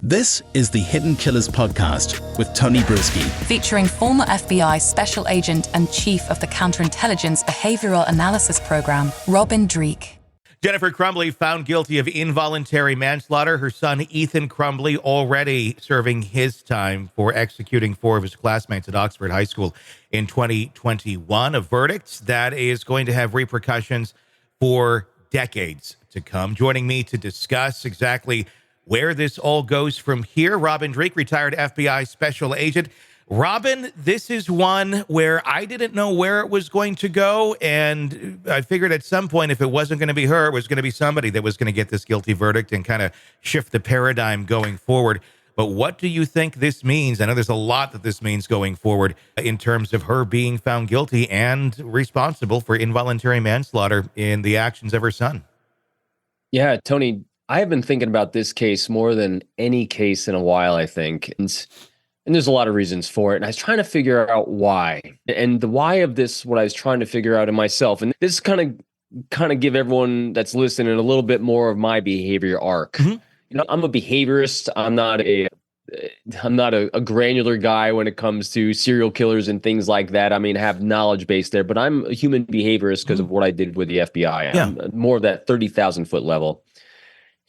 This is the Hidden Killers podcast with Tony Brueski, featuring former FBI Special Agent and Chief of the Counterintelligence Behavioral Analysis Program, Robin Dreeke. Jennifer Crumbley found guilty of involuntary manslaughter. Her son, Ethan Crumbley, already serving his time for executing 4 of his classmates at Oxford High School in 2021. A verdict that is going to have repercussions for decades to come. Joining me to discuss exactly where this all goes from here, Robin Dreeke, retired FBI Special Agent. Robin, this is one where I didn't know where it was going to go, and I figured at some point if it wasn't going to be her, it was going to be somebody that was going to get this guilty verdict and kind of shift the paradigm going forward. But what do you think this means? I know there's a lot that this means going forward in terms of her being found guilty and responsible for involuntary manslaughter in the actions of her son. Yeah, Tony, I have been thinking about this case more than any case in a while, I think. And there's a lot of reasons for it. And I was trying to figure out why. And the why of this, what I was trying to figure out in myself. And this kind of give everyone that's listening a little bit more of my behavior arc. Mm-hmm. You know, I'm a behaviorist. I'm not a granular guy when it comes to serial killers and things like that. I mean, I have knowledge base there, but I'm a human behaviorist because of what I did with the FBI. Yeah. I'm more of that 30,000 foot level.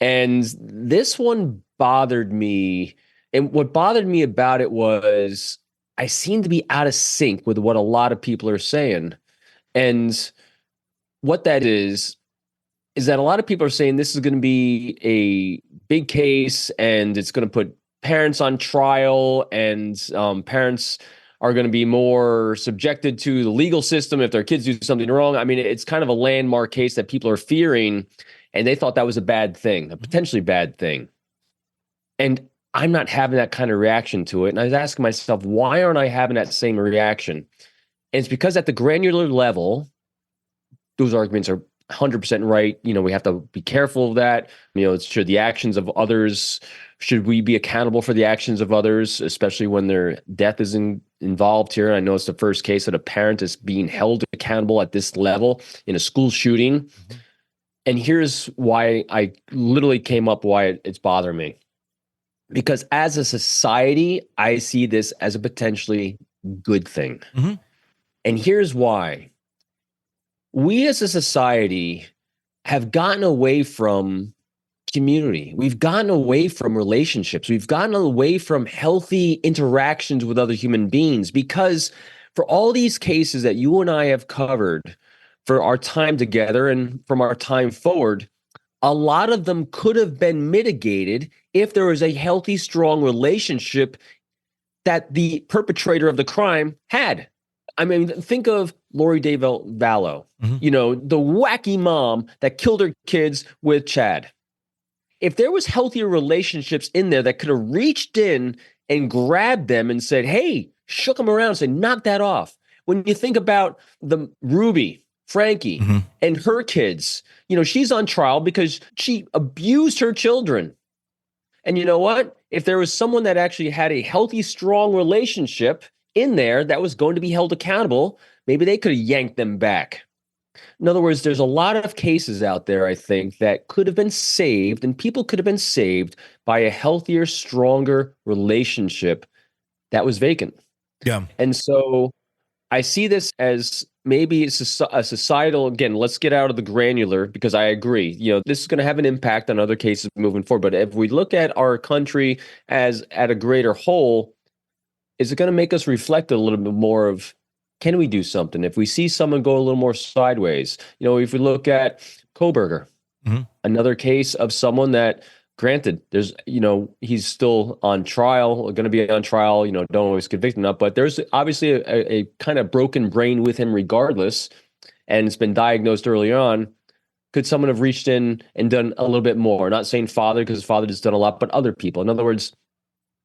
And this one bothered me. And what bothered me about it was I seem to be out of sync with what a lot of people are saying. And what that is that a lot of people are saying this is going to be a big case and it's going to put parents on trial, and parents are going to be more subjected to the legal system if their kids do something wrong. I mean, it's kind of a landmark case that people are fearing. And they thought that was a bad thing, a potentially bad thing. And I'm not having that kind of reaction to it. And I was asking myself, why aren't I having that same reaction? And it's because at the granular level, those arguments are 100% right. You know, we have to be careful of that. You know, should we be accountable for the actions of others, especially when their death is involved here? I know it's the first case that a parent is being held accountable at this level in a school shooting. Mm-hmm. And here's why I literally came up why it's bothering me. Because as a society, I see this as a potentially good thing. Mm-hmm. And here's why. We as a society have gotten away from community. We've gotten away from relationships. We've gotten away from healthy interactions with other human beings, because for all these cases that you and I have covered for our time together and from our time forward, a lot of them could have been mitigated if there was a healthy, strong relationship that the perpetrator of the crime had. I mean, think of Lori Day Vallow, you know, the wacky mom that killed her kids with Chad. If there was healthier relationships in there that could have reached in and grabbed them and said, hey, shook them around and said, knock that off. When you think about the Frankie, and her kids, you know, she's on trial because she abused her children. And you know what? If there was someone that actually had a healthy, strong relationship in there that was going to be held accountable, maybe they could have yanked them back. In other words, there's a lot of cases out there, I think, that could have been saved, and people could have been saved by a healthier, stronger relationship that was vacant. Yeah. And so I see this as maybe it's a societal, again, let's get out of the granular, because I agree, you know, this is going to have an impact on other cases moving forward. But if we look at our country as at a greater whole, is it going to make us reflect a little bit more of, can we do something? If we see someone go a little more sideways, you know, if we look at Koberger, another case of someone that, granted, there's, you know, he's still on trial, going to be on trial, you know, don't always convict him up, but there's obviously a kind of broken brain with him regardless, and it's been diagnosed early on. Could someone have reached in and done a little bit more? Not saying father, because his father has done a lot, but other people. In other words,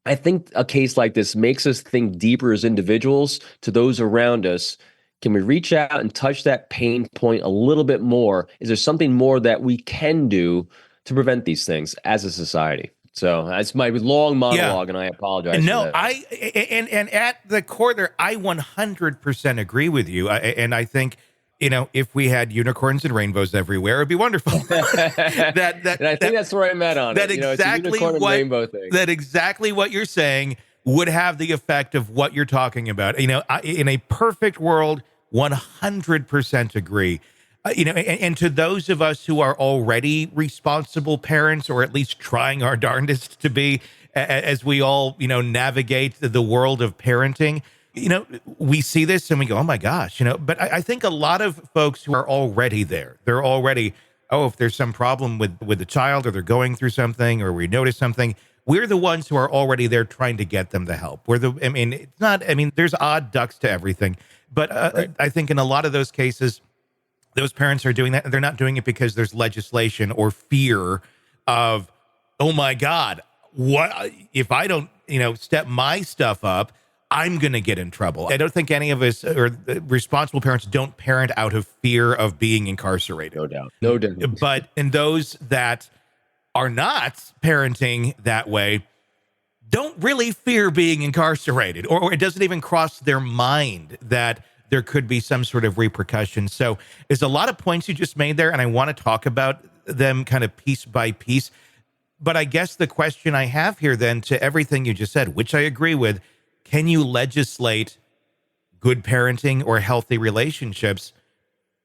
I think a case like this makes us think deeper as individuals to those around us. Can we reach out and touch that pain point a little bit more? Is there something more that we can do to prevent these things as a society? So that's my long monologue, and I apologize. No, for that. And at the core there, I 100% agree with you. And I think if we had unicorns and rainbows everywhere, it'd be wonderful. And I think that's where I'm at on it. It's a unicorn and rainbow thing. That exactly what you're saying would have the effect of what you're talking about. In a perfect world, 100% agree. And to those of us who are already responsible parents, or at least trying our darndest to be, as we all, navigate the world of parenting, we see this and we go, oh my gosh, but I think a lot of folks who are already there, they're already, if there's some problem with the child, or they're going through something, or we notice something, we're the ones who are already there trying to get them the help. There's odd ducks to everything, but right. I think in a lot of those cases, those parents are doing that, and they're not doing it because there's legislation or fear of, oh my God, what if I don't, step my stuff up, I'm going to get in trouble. I don't think any of us, or responsible parents, don't parent out of fear of being incarcerated. No doubt. But in those that are not parenting that way, don't really fear being incarcerated, or it doesn't even cross their mind that there could be some sort of repercussion. So there's a lot of points you just made there, and I want to talk about them kind of piece by piece. But I guess the question I have here then, to everything you just said, which I agree with, can you legislate good parenting or healthy relationships?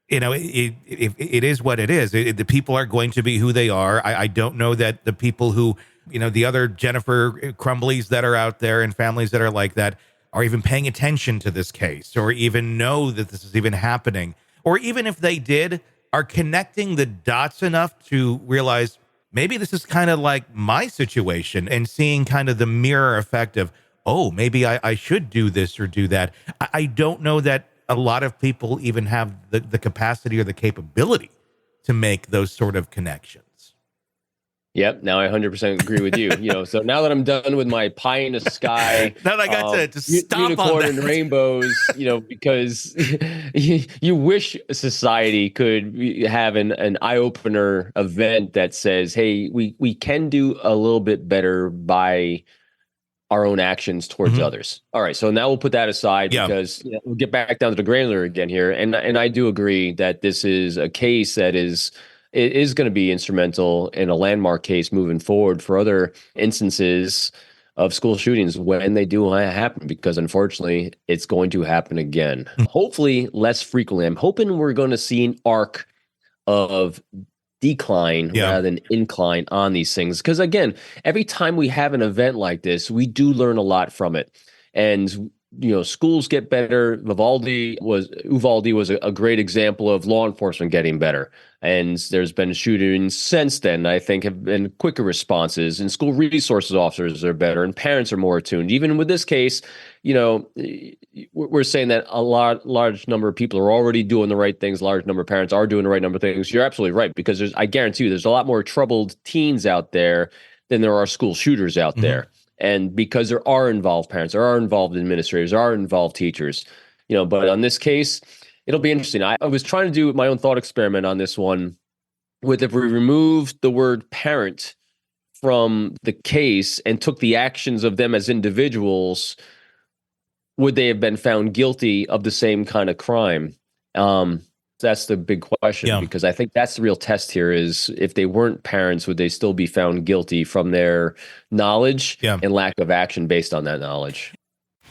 It is what it is. The people are going to be who they are. I don't know that the people who, the other Jennifer Crumbleys that are out there and families that are like that are even paying attention to this case, or even know that this is even happening. Or even if they did, are connecting the dots enough to realize maybe this is kind of like my situation, and seeing kind of the mirror effect of, oh, maybe I should do this or do that. I don't know that a lot of people even have the capacity or the capability to make those sort of connections. Yep. Now I 100% agree with you. So now that I'm done with my pie in the sky, now that I got to stop unicorn on that. And rainbows, because you wish society could have an eye-opener event that says, hey, we can do a little bit better by our own actions towards others. All right. So now we'll put that aside, because we'll get back down to the granular again here. And I do agree that this is a case that is going to be instrumental in a landmark case moving forward for other instances of school shootings when they do happen, because unfortunately it's going to happen again. Hopefully less frequently. I'm hoping we're going to see an arc of decline rather than incline on these things. Because again, every time we have an event like this, we do learn a lot from it. And schools get better. Uvalde was a great example of law enforcement getting better. And there's been shootings since then, I think, have been quicker responses, and school resources officers are better, and parents are more attuned. Even with this case, we're saying that a large number of people are already doing the right things. Large number of parents are doing the right number of things. You're absolutely right, because I guarantee you there's a lot more troubled teens out there than there are school shooters out there. And because there are involved parents, there are involved administrators, there are involved teachers, but on this case, it'll be interesting. I was trying to do my own thought experiment on this one with, if we removed the word parent from the case and took the actions of them as individuals, would they have been found guilty of the same kind of crime? That's the big question, because I think that's the real test here, is if they weren't parents, would they still be found guilty from their knowledge and lack of action based on that knowledge?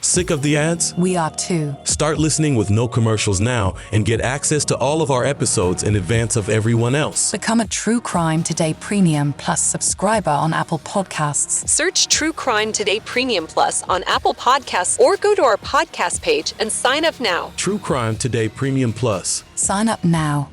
Sick of the ads? We are too. Start listening with no commercials now and get access to all of our episodes in advance of everyone else. Become a True Crime Today Premium Plus subscriber on Apple Podcasts. Search True Crime Today Premium Plus on Apple Podcasts, or go to our podcast page and sign up now. True Crime Today Premium Plus. Sign up now.